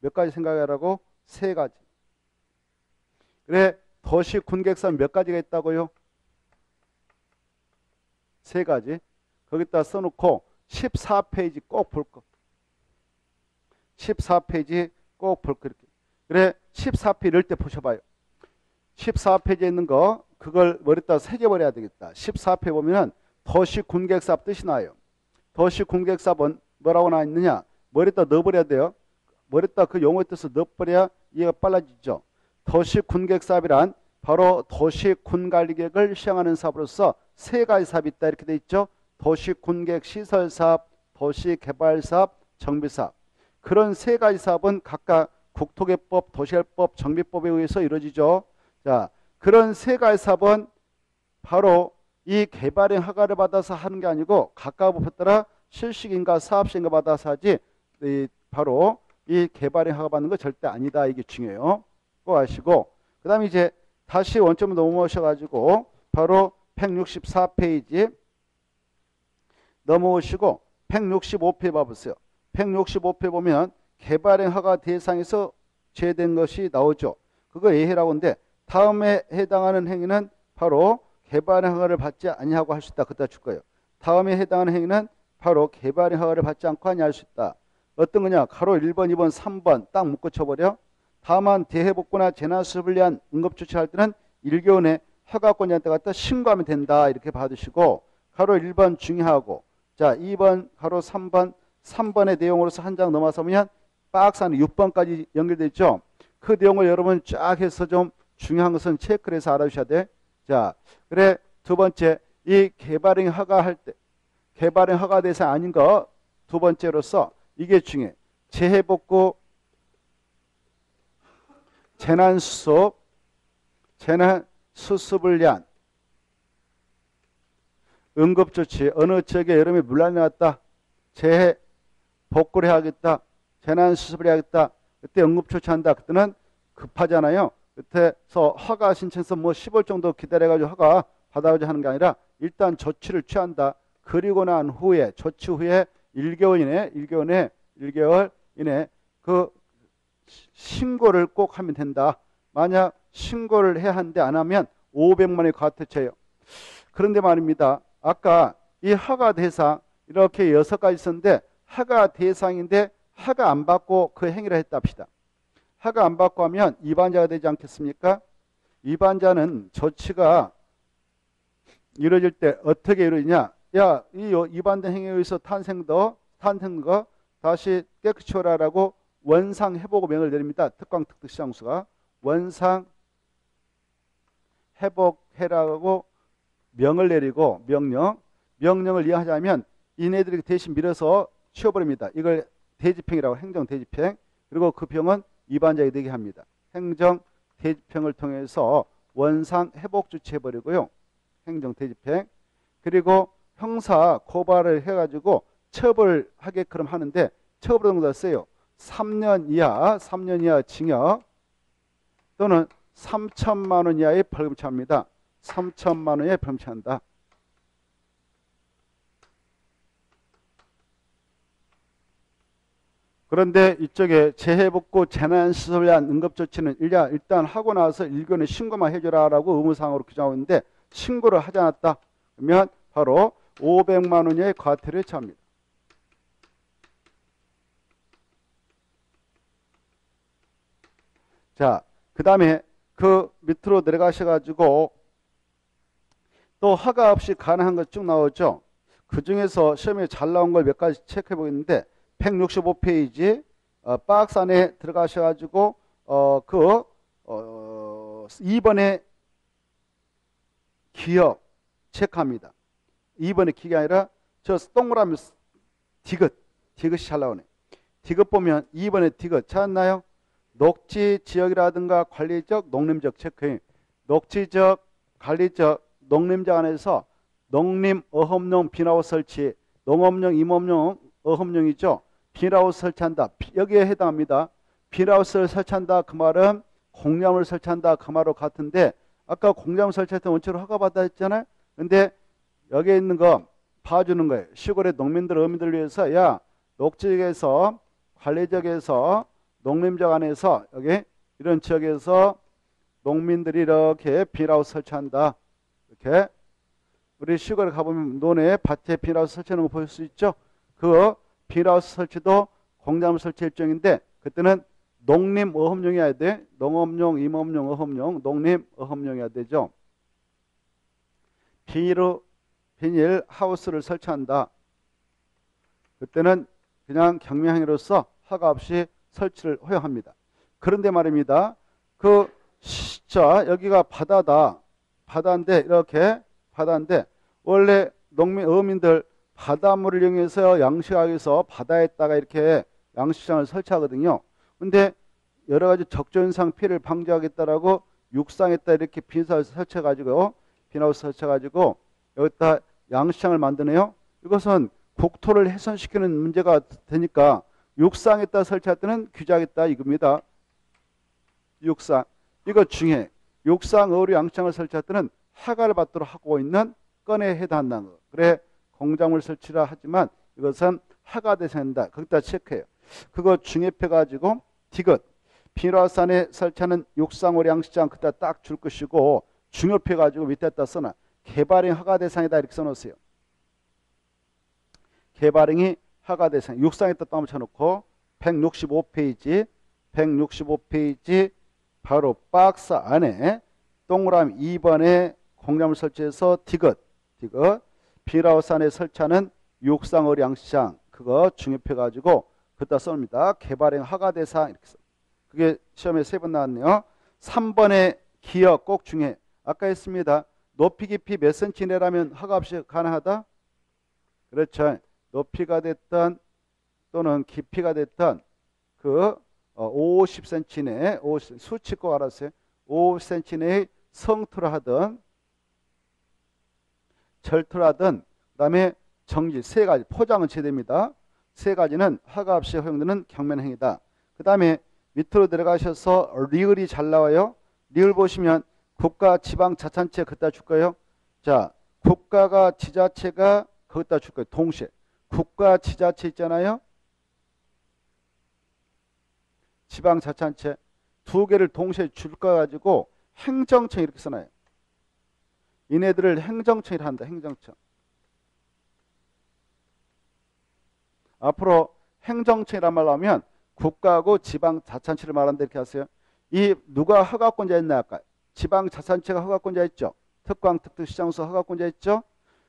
몇 가지 생각이라고? 세 가지. 그래 도시, 군, 계획사업 몇 가지가 있다고요? 세 가지. 거기다 써놓고 14페이지 꼭 볼 거. 14페이지 꼭 볼 거. 이렇게. 그래 14페이지 이럴 때 보셔봐요. 14페이지에 있는 거 그걸 머리에다 새겨버려야 되겠다. 14페이지 보면은 도시, 군, 계획사업 뜻이 나요. 도시, 군, 계획사업은 뭐라고 나와 있느냐? 머리에다 넣어버려야 돼요. 머리에다 그 용어의 뜻을 넣어버려야 이해가 빨라지죠. 도시, 군, 계획사업이란 바로 도시, 군 관리계획을 시행하는 사업으로서 세 가지 사업이 있다. 이렇게 돼 있죠. 도시, 군 계획 시설 사업, 도시 개발 사업, 정비 사업. 그런 세 가지 사업은 각각 국토개법, 도시개법, 정비법에 의해서 이루어지죠. 자, 그런 세 가지 사업은 바로 이 개발행 허가를 받아서 하는 게 아니고 각각 법에 따라 실식인가 사업시행가 받아서 하지 바로 이 개발행 허가 받는 거 절대 아니다. 이게 중요해요. 꼭 아시고 그 다음에 이제 다시 원점으로 넘어오셔가지고 바로 164페이지 넘어오시고 165페이지 봐보세요. 165페이지 보면 개발행 허가 대상에서 제외된 것이 나오죠. 그거 예해라고 하는데 다음에 해당하는 행위는 바로 개발행 허가를 받지 아니하고 할 수 있다. 그따 줄 거예요. 다음에 해당하는 행위는 바로 개발행 허가를 받지 않고 아니 할 수 있다. 어떤 거냐? 가로 1번, 2번, 3번 딱 묶어쳐버려. 다만 대해복구나 재난수습을 위한 응급조치할 때는 1개월 내 허가권자한테 갖다 신고하면 된다. 이렇게 받으시고 가로 1번 중요하고 자 2번 가로 3번의 내용으로서 한 장 넘어서면 박스 안에 6번까지 연결되어 있죠. 그 내용을 여러분 쫙 해서 좀 중요한 것은 체크를 해서 알아주셔야 돼. 자, 그래 두 번째 이 개발행 허가할 때 개발행 허가 대상 아닌 거 두 번째로서 이게 중요해. 재해복구 재난수습, 재난수습을 위한 응급조치. 어느 지역에 여름에 물난이 났다. 재해 복구를 해야겠다. 재난수습을 해야겠다. 그때 응급조치한다. 그때는 급하잖아요. 그때서 허가 신청서 뭐 10월 정도 기다려가지고 허가 받아오자 하는 게 아니라 일단 조치를 취한다. 그리고 난 후에 조치 후에 1개월 이내 그 신고를 꼭 하면 된다. 만약 신고를 해야 하는데 안 하면 500만 원의 과태료예요. 그런데 말입니다. 아까 이 허가 대상 이렇게 6가지 있었는데 허가 대상인데 허가 안 받고 그 행위를 했다 합시다. 허가 안 받고 하면 위반자가 되지 않겠습니까? 위반자는 조치가 이루어질 때 어떻게 이루어지냐? 야, 이 위반된 행위에 의해서 탄생거 다시 깨끗이 하라고 원상 회복 명을 내립니다. 특강 특특시장수가 원상 회복해라고 명을 내리고 명령을 이행하자면 이네들이 대신 밀어서 치워버립니다. 이걸 대집행이라고 행정 대집행. 그리고 그 병은 위반자에게 되게 합니다. 행정 대집행을 통해서 원상 회복 조치해버리고요. 행정 대집행. 그리고 형사 고발을 해가지고 처벌하게끔 하는데 처벌 정도가 세요. 3년 이하 징역 또는 3천만 원 이하의 벌금 처합니다. 3천만 원의 벌금 처한다. 그런데 이쪽에 재해복구 재난수습을 위한 응급조치는 일단 하고 나서 일견에 신고만 해줘라라고 의무사항으로 규정하고 있는데 신고를 하지 않았다. 그러면 바로 500만 원의 과태료에 처합니다. 자, 그 다음에 그 밑으로 내려가셔가지고 또 허가 없이 가능한 것 쭉 나오죠. 그 중에서 시험에 잘 나온 걸 몇 가지 체크해 보겠는데 165페이지 박스 안에 들어가셔가지고 2번에 기업 체크합니다. 2번에 기업이 아니라 저 동그라미 디귿이 잘 나오네. 디귿 보면 2번에 디귿 찾았나요? 녹지 지역이라든가 관리적, 농림적 체크해. 녹지적, 관리적, 농림적 안에서 농림, 어업용, 빈하우스 설치, 농업용, 임업용, 어업용이죠. 빈하우스 설치한다. 여기에 해당합니다. 빈하우스를 설치한다. 그 말은 공장을 설치한다. 그 말로 같은데 아까 공장을 설치할 때 원칙으로 허가받아 했잖아요. 근데 여기에 있는 거 봐주는 거예요. 시골의 농민들, 어민들을 위해서 야, 녹지역에서 관리적에서 농림적 안에서 여기 이런 지역에서 농민들이 이렇게 빈하우스 설치한다. 이렇게 우리 시골에 가보면 논에 밭에 빈하우스 설치하는 거 보실 수 있죠. 그 빈하우스 설치도 공작물 설치 일종인데 그때는 농림 어업용이어야 돼. 농업용, 임업용, 어업용, 농림 어업용이어야 되죠. 비닐 하우스를 설치한다. 그때는 그냥 경매행위로서 허가 없이 설치를 허용합니다. 그런데 말입니다. 자, 여기가 바다인데 이렇게 바다인데 원래 농민 어민들 바닷물을 이용해서 양식하기 위해서 바다에다가 이렇게 양식장을 설치하거든요. 근데 여러 가지 적조현상 피해를 방지하겠다라고 육상에다 이렇게 빈하우스 설치해가지고 여기다 양식장을 만드네요. 이것은 국토를 훼손시키는 문제가 되니까 육상에다 설치할 때는 규제하겠다 이겁니다. 육상. 이거 중요해. 육상, 어류, 양식장을 설치할 때는 허가를 받도록 하고 있는 건에 해당한다는 거. 그래 공작물 설치라 하지만 이것은 허가 대상이다. 거기다 체크해요. 그거 중립해가지고 디귿. 빈하우스 안에 설치하는 육상, 어류, 양식장 그다 딱 줄 것이고 중립해가지고 밑에다 써놔. 개발행 허가 대상이다 이렇게 써놓으세요. 개발행이 허가 대상. 육상에다 또 한번 쳐놓고 165페이지 바로 박스 안에 동그라미 2번에 공작물 설치해서 디귿 빈하우스 안에 설치하는 육상, 어류, 양식장 그거 중립해가지고 그다 씁니다. 개발행 허가 대상 이렇게 써. 그게 시험에 3번 나왔네요. 3번에 기억 꼭 중요해. 아까 했습니다. 높이 깊이 몇 cm 내라면 허가 없이 가능하다? 그렇죠. 높이가 됐던 또는 깊이가 됐던 그 50cm 내에 수치 꼭 알았어요. 50cm 내의 성토를 하든 절토를 하든 그다음에 정지 세 가지 포장은 제됩니다. 세 가지는 허가 없이 허용되는 경면행위다. 그 다음에 밑으로 들어가셔서 리을이 잘 나와요. 리을 보시면 국가 지방 자치단체 그따 줄 거예요. 자, 국가가 지자체가 거기다 줄 거예요. 동시에 국가 지자체 있잖아요. 지방 자치단체 두 개를 동시에 줄 거 가지고 행정청 이렇게 써놔요. 이네들을 행정청이라 한다. 행정청. 앞으로 행정청이란 말로 하면 국가하고 지방 자치단체를 말한다 이렇게 하세요. 이 누가 허가권자 있나 할까요? 지방 자치단체가 허가권자 있죠. 특광 특특시장소 허가권자 있죠.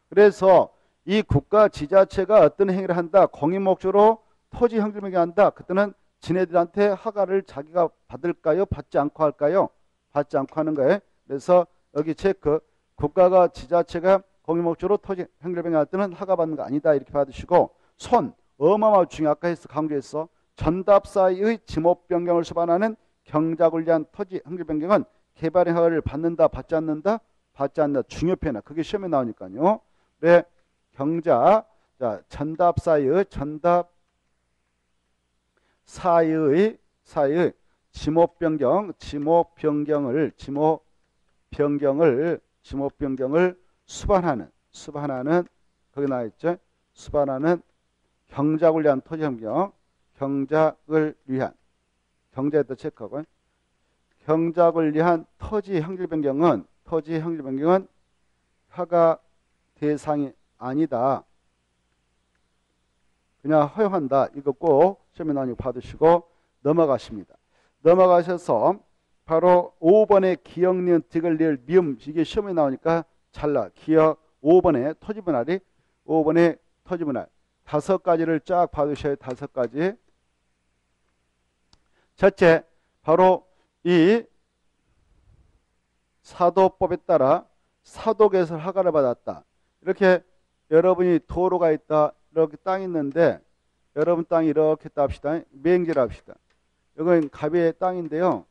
그래서 이 국가 지자체가 어떤 행위를 한다. 공익 목적으로 토지 형질명령 한다. 그때는 지네들한테 허가를 자기가 받을까요? 받지 않고 할까요? 받지 않고 하는 거예요. 그래서 여기 체크. 국가가 지자체가 공익 목적으로 토지 형질명령 할 때는 허가 받는 거 아니다. 이렇게 받으시고 손. 어마어마하게 중요. 아까 강조했어. 전답 사이의 지목 변경을 수반하는 경작을 위한 토지 형질 변경은 개발의 허가를 받는다, 받지 않는다, 받지 않는다. 중요 표현이야. 그게 시험에 나오니까요. 네, 경작. 자, 전답 사이의 지목 변경을 수반하는 거기 나와 있죠. 수반하는 경작을 위한 토지 변경, 경작을 위한 경작에다 체크하고 경작을 위한 토지 형질 변경은 허가 대상이 아니다. 그냥 허용한다. 이거 꼭 시험에 나오니까 받으시고 넘어가십니다. 넘어가셔서 바로 5번의 기역, 니은, 디귿, 리을, 미음 이게 시험에 나오니까 잘라. 기역 5번의 토지 분할이 5번의 토지 분할 5가지를 쫙 봐두셔요. 5가지. 첫째, 바로 이 사도법에 따라 사도개설 허가를 받았다. 이렇게 여러분이 도로가 있다. 이렇게 땅이 있는데 여러분 땅이 이렇게 있다 합시다. 맹지를 합시다. 이건 갑의 땅인데요.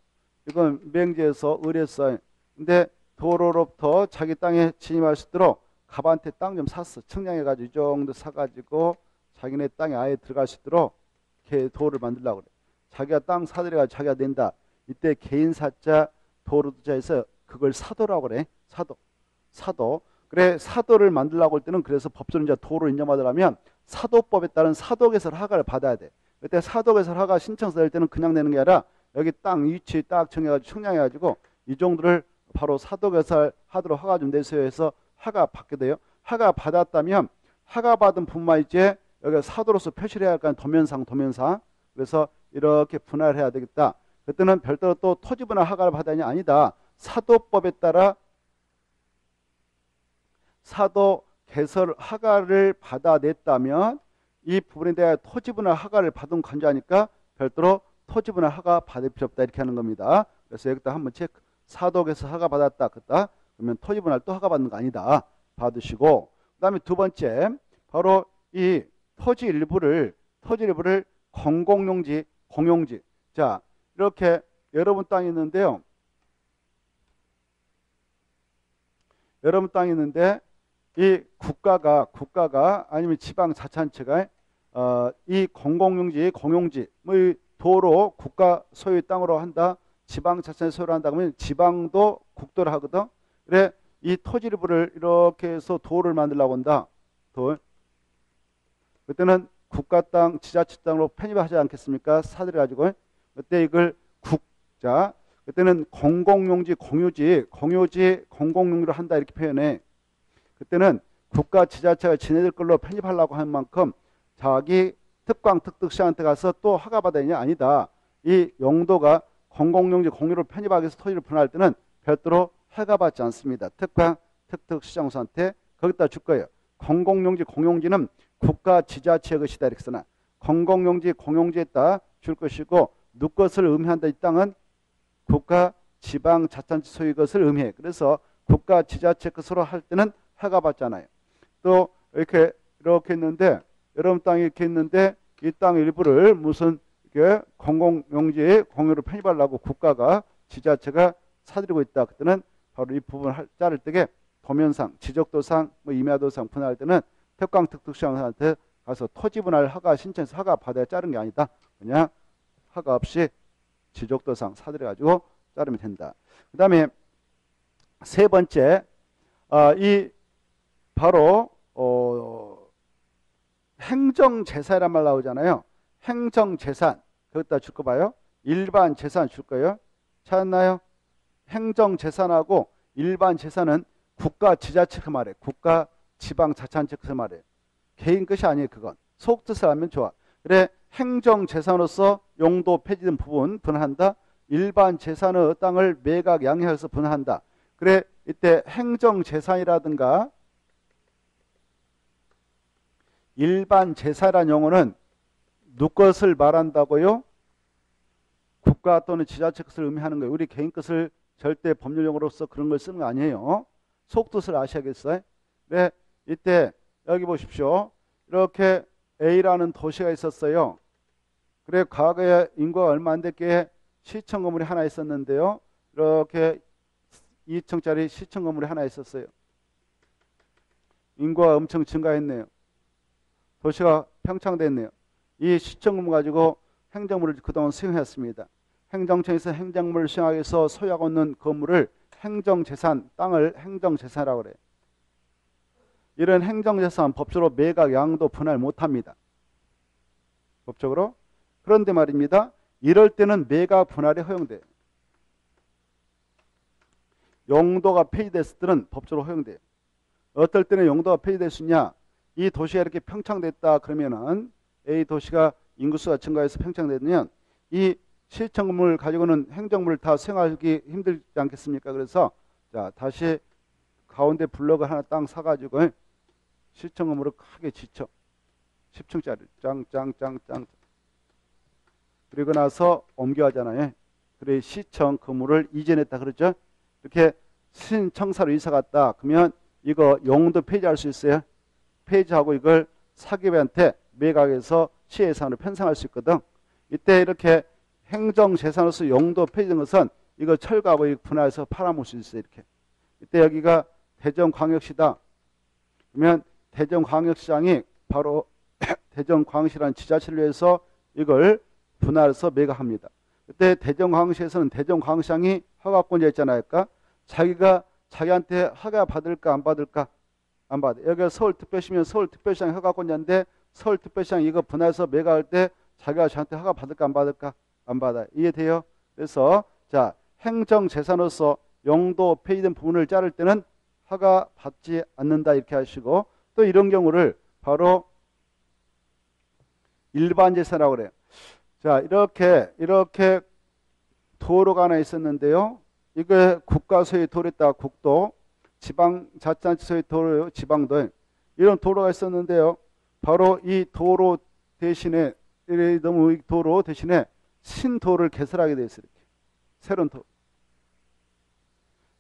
이건 맹지에서 의뢰했어요. 근데 도로로부터 자기 땅에 진입할 수 있도록 갑한테 땅 좀 샀어. 측량해가지고 이 정도 사가지고 자기네 땅에 아예 들어갈 수 있도록 이렇게 도로를 만들려고 그래. 자기가 땅 사들여가지고 자기가 낸다. 이때 개인 사자 도로자에서 그걸 사도라고 그래. 사도. 그래 사도를 만들려고 할 때는 그래서 법조는 이제 도로 인정받으려면 사도법에 따른 사도개설 허가를 받아야 돼. 그때 사도개설 허가 신청서 낼 때는 그냥 내는 게 아니라 여기 땅 위치 딱 정해가지고 측량해가지고 이 정도를 바로 사도개설 하도록 허가 좀 내세요 해서 허가 받게 돼요. 허가 받았다면 허가 받은 분만 이제 여기 사도로서 표시를 해야 할 거 아니에요. 도면상. 그래서 이렇게 분할을 해야 되겠다. 그때는 별도로 또 토지 분할 허가를 받아야 아니다. 사도법에 따라 사도 개설 허가를 받아냈다면 이 부분에 대해 토지 분할 허가를 받은 관자니까 별도로 토지 분할 허가 받을 필요 없다 이렇게 하는 겁니다. 그래서 여기다 한번 체크. 사도 개설 허가 받았다. 그러면 토지 분할 또 허가 받는 거 아니다. 받으시고 그다음에 두 번째 바로 이 토지 일부를 공공용지, 공용지. 자, 이렇게 여러분 땅이 있는데요. 여러분 땅이 있는데 이 국가가 아니면 지방 자치단체가 이 공공용지, 공용지, 뭐 이 도로 국가 소유의 땅으로 한다. 지방 자치단체 소유로 한다 그러면 지방도 국도를 하거든. 그래 이 토지 일부를 이렇게 해서 도를 만들려고 한다. 그때는 국가 땅, 지자체 땅으로 편입하지 않겠습니까? 사들여 가지고 그때 이걸 그때는 공공용지, 공유지, 공공용지로 한다 이렇게 표현해. 그때는 국가 지자체가 지네들 걸로 편입하려고 한 만큼 자기 특광 특특시한테 가서 또 허가 받아야 되냐? 아니다. 이 용도가 공공용지, 공유로 편입하기 위해서 토지를 분할할 때는 별도로 허가받지 않습니다. 특광 특특시장소한테 거기다 줄 거예요. 공공용지, 공용지는 국가 지자체의 것이다 이렇게 써놔. 공공용지, 공용지에다 줄 것이고 누 것을 의미한다. 이 땅은 국가 지방 자치단체 소유의 것을 의미해. 그래서 국가 지자체 것으로 할 때는 허가받잖아요. 또 이렇게 있는데 여러분 땅이 이렇게 있는데 이 땅 일부를 무슨 이게 공공용지에 공유로 편입하려고 국가가 지자체가 사들이고 있다. 그때는 바로 이 부분을 자를 때에 도면상, 지적도상, 임야도상 분할할 때는 특광특특시장한테 가서 토지 분할 허가 신청해서 허가 받아야 자른 게 아니다. 그냥 허가 없이 지적도상 사들여 가지고 자르면 된다. 그 다음에 세 번째, 이 바로 행정재산이란 말 나오잖아요. 행정재산, 거기다 줄 거 봐요. 일반 재산 줄 거예요. 찾았나요? 행정재산하고 일반 재산은 국가 지자체 그 말이에요. 국가 지방자치단체 그 말이에요. 개인 것이 아니에요. 그건 속뜻을 하면 좋아. 그래, 행정재산으로서 용도 폐지된 부분 분할한다. 일반 재산의 땅을 매각 양해해서 분할한다. 그래, 이때 행정재산이라든가 일반 재산이라는 용어는 누구 것을 말한다고요? 국가 또는 지자체 것을 의미하는 거예요. 우리 개인 것을 절대 법률용어로서 그런 걸 쓰는 거 아니에요. 속뜻을 아셔야겠어요. 네, 이때 여기 보십시오. 이렇게 A라는 도시가 있었어요. 그래, 과거에 인구가 얼마 안 됐기에 시청 건물이 하나 있었는데요. 이렇게 2층짜리 시청 건물이 하나 있었어요. 인구가 엄청 증가했네요. 도시가 평창됐네요. 이 시청 건물 가지고 행정물을 그동안 수행했습니다. 행정청에서 행정물을 수행하기 위해서 소유하고 있는 건물을 행정재산, 땅을 행정재산이라고 그래요. 이런 행정재산 법적으로 매각, 양도, 분할 못합니다. 법적으로. 그런데 말입니다. 이럴 때는 매각, 분할이 허용돼요. 용도가 폐지됐을 때는 법적으로 허용돼요. 어떨 때는 용도가 폐지될 수 있냐? 이 도시가 이렇게 평창됐다 그러면은 A 도시가 인구수가 증가해서 평창되면 이 시청 건물을 가지고는 행정물을 다 수행하기 힘들지 않겠습니까? 그래서 자, 다시 가운데 블럭을 하나 땅 사가지고 시청 건물을 크게 짓죠. 10층짜리 짱짱짱짱. 그리고 나서 옮겨가잖아요. 그래, 시청 건물을 이전했다 그러죠. 이렇게 신청사로 이사 갔다 그러면 이거 용도 폐지할 수 있어요. 폐지하고 이걸 사기업한테 매각해서 시예산으로 편성할 수 있거든. 이때 이렇게 행정재산으로서 용도 폐지된 것은 이거 철거하고 분할해서 팔아먹을 수 있어요. 이렇게. 이때 여기가 대전광역시다. 그러면 대전광역시장이 바로 대전광역시라는 지자체를 위해서 이걸 분할해서 매각합니다. 그때 대전광역시에서는 대전광역시장이 허가권자 있잖아요. 자기가 자기한테 허가 받을까 안 받을까? 안 받아. 여기가 서울특별시면 서울특별시장이 허가권자인데 서울특별시장이 이거 분할해서 매각할 때 자기가 저한테 허가 받을까 안 받을까? 안 받아요. 이해돼요? 그래서 자, 행정재산으로서 용도 폐지된 부분을 자를 때는 허가 받지 않는다 이렇게 하시고 또 이런 경우를 바로 일반재산이라고 그래요. 자, 이렇게 도로가 하나 있었는데요. 이거 국가 소유의 도로였다. 국도, 지방자치단체 소유의 도로요. 지방도. 이런 도로가 있었는데요. 바로 이 도로 대신에 너무 도로 대신에 신도를 개설하게 돼 있어요. 이렇게. 새로운 도로.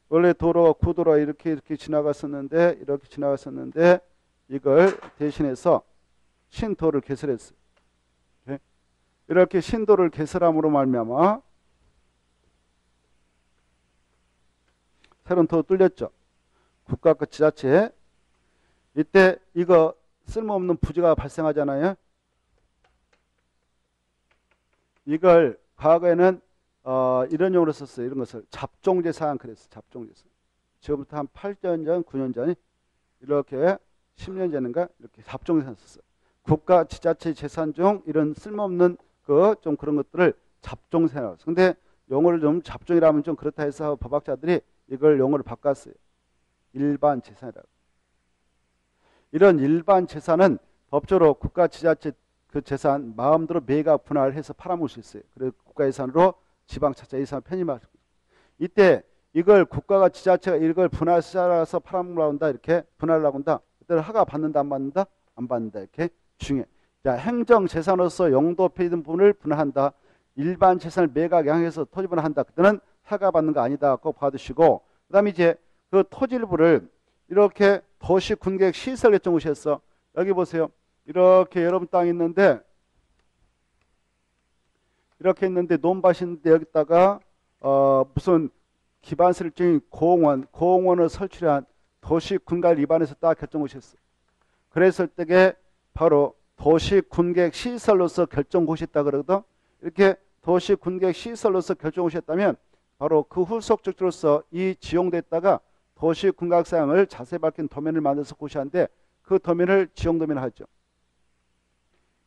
원래 도로가 구도로가 이렇게 지나갔었는데 이걸 대신해서 신도를 개설했어요. 이렇게 신도를 개설함으로 말미암아 새로운 도로 뚫렸죠. 국가과 지자체. 이때 이거 쓸모없는 부지가 발생하잖아요. 이걸 과거에는 이런 용어로 썼어요. 이런 것을 잡종재산 그랬어요. 잡종재산. 지금부터 한 8년 전, 9년 전 이렇게 10년 전인가 이렇게 잡종재산 썼어요. 국가 지자체 재산 중 이런 쓸모없는 좀 그런 것들을 잡종재산이라고 했어요. 근데 용어를 좀 잡종이라면 좀 그렇다 해서 법학자들이 이걸 용어를 바꿨어요. 일반 재산이라고. 이런 일반 재산은 법적으로 국가 지자체 그 재산 마음대로 매각 분할해서 팔아먹을 수 있어요. 그래서 국가 예산으로 지방자치 예산을 편입할 수 있어요. 이때 이걸 국가가 지자체가 이걸 분할해서 팔아먹으려고 한다. 이렇게 분할하려고 한다. 그때는 허가 받는다 안 받는다? 안 받는다. 이렇게 중요해. 자, 행정재산으로서 용도 폐지된 부분을 분할한다. 일반 재산을 매각 양해해서 토지 분할한다. 그때는 허가 받는 거 아니다. 꼭 받으시고 그 다음에 이제 그 토지 일부를 이렇게 도시 군계획 시설 결정 오셨어. 여기 보세요. 이렇게 여러분 땅이 있는데 이렇게 했는데 논밭인데 여기다가 무슨 기반설정인 공원을 설치한 도시군계획 위반해서 딱 결정고시했어. 그랬을 때게 바로 도시군계획 시설로서 결정고시했다 그러거든. 이렇게 도시군계획 시설로서 결정고시했다면 바로 그 후속 조치로서 이 지용됐다가 도시군계획 사항을 자세히 밝힌 도면을 만들어서 고시하는데 그 도면을 지용도면 하죠.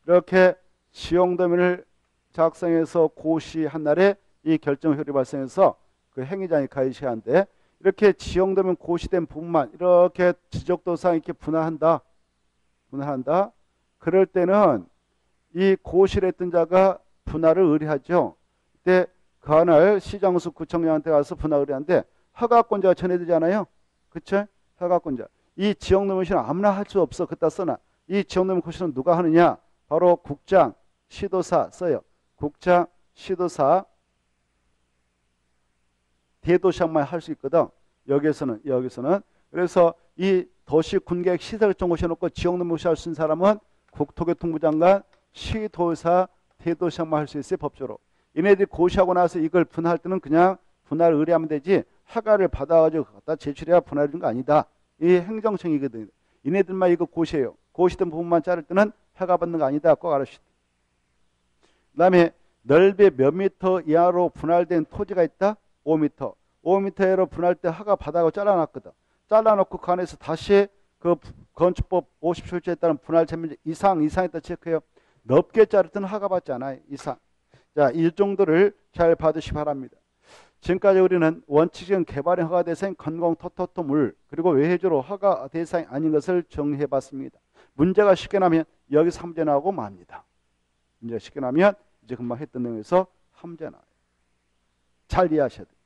이렇게 지용도면을 작성해서 고시한 날에 이 결정효력이 발생해서 그 행위자이 가해시한데 이렇게 지용도면 고시된 부분만 이렇게 지적도상 이렇게 분할한다. 그럴 때는 이 고시를 했던 자가 분할을 의뢰하죠. 그때 그 하날 시장수 구청장한테 가서 분할 의뢰하는데 허가권자가 전해지잖아요. 그쵸? 허가권자. 이 지역노면 고시는 아무나 할 수 없어. 그따 써놔. 이 지역노면 고시는 누가 하느냐? 바로 국장, 시도사 써요. 국장, 시도사, 대도시장만 할 수 있거든. 여기서는. 그래서 이 도시군계획 시설정 고시해놓고 지역노면 고시할 수 있는 사람은 국토교통부 장관, 시도사, 대도시장만 할 수 있어요. 법적으로. 얘네들이 고시하고 나서 이걸 분할할 때는 그냥 분할 의뢰하면 되지 허가를 받아가지고 갖다 제출해야 분할해 준 거 아니다. 이 행정청이거든요. 얘네들만 이거 고시해요. 고시된 부분만 자를 때는 허가 받는 거 아니다. 꼭 알아주시다. 그 다음에 넓이 몇 미터 이하로 분할된 토지가 있다. 5m. 5m 이하로 분할 때 허가 받아가지고 잘라놨거든. 잘라놓고 그 안에서 다시 그 건축법 57조에 따른 분할 재면 이상했다 체크해요. 넓게 자를 때는 허가 받지 않아요. 이상. 자, 이 정도를 잘 받으시기 바랍니다. 지금까지 우리는 원칙적인 개발의 허가 대상인 건공, 토토토, 물 그리고 외해주로 허가 대상이 아닌 것을 정리해 봤습니다. 문제가 쉽게 나면 여기서 한 문제 나오고 맙니다. 문제가 쉽게 나면 이제 금방 했던 내용에서 한 문제 나와요. 잘 이해하셔야 돼요.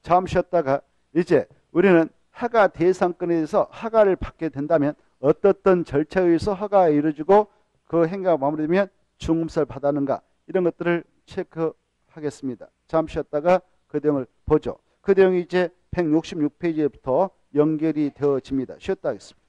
잠시 쉬었다가 이제 우리는 허가 대상권에 대해서 허가를 받게 된다면 어떤 절차에 의해서 허가가 이루어지고 그 행위가 마무리되면 중금서를 받았는가 이런 것들을 체크하겠습니다. 잠시 쉬었다가 그 내용을 보죠. 그 내용이 이제 166페이지부터 연결이 되어집니다. 쉬었다 하겠습니다.